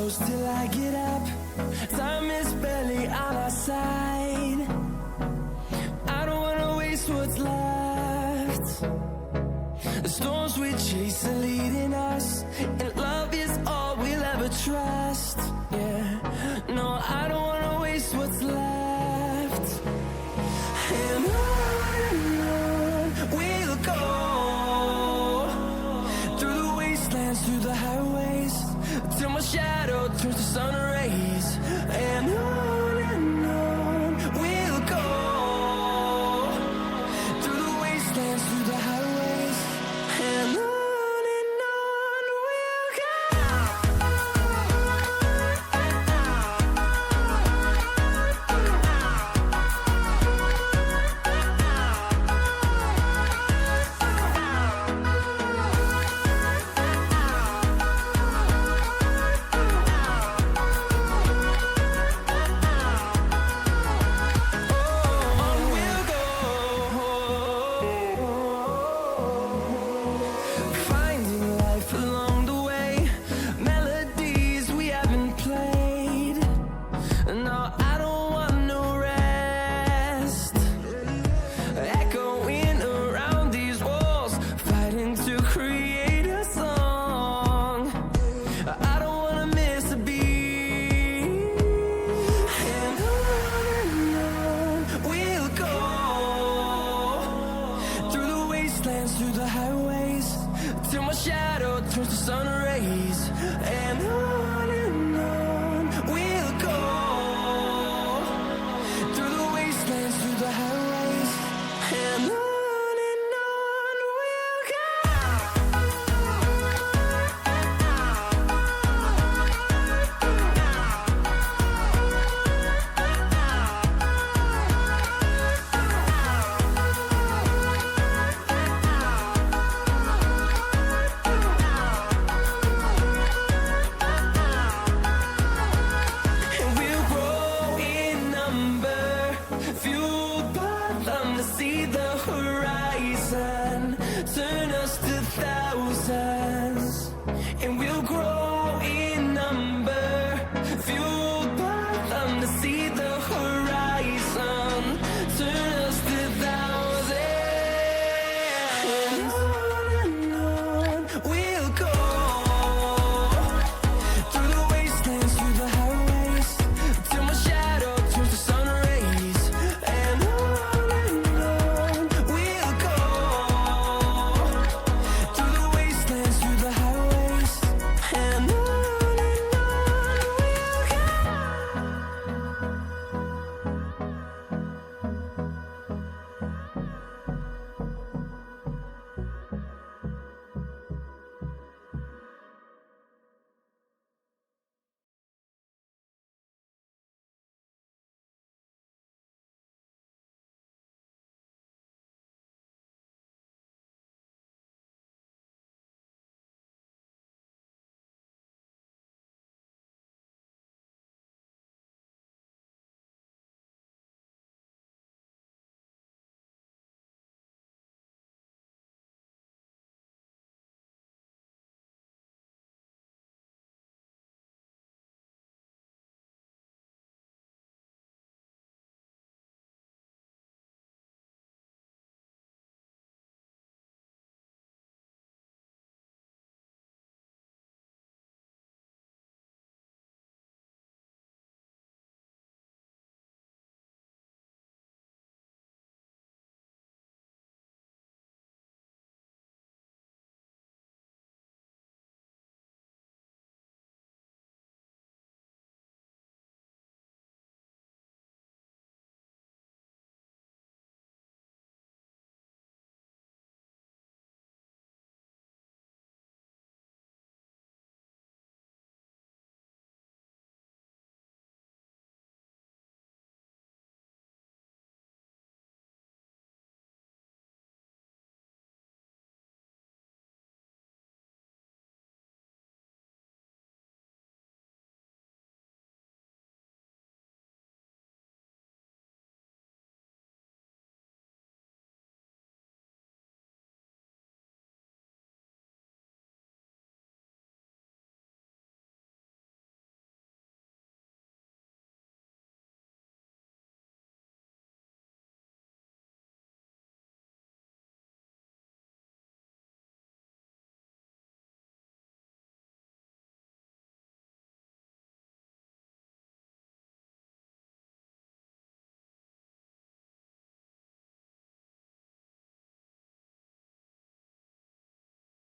close till I get up. Time is barely on our side. I don't wanna waste what's left. The storms we chase are leading us, and love is all we'll ever trust. Yeah, no, I don't wanna waste what's left. And on we'll go, through the wastelands, through the highways, till my shadow turns to sun rays. And on we'll go, through the wastelands, through the highways, and on we'll go. No,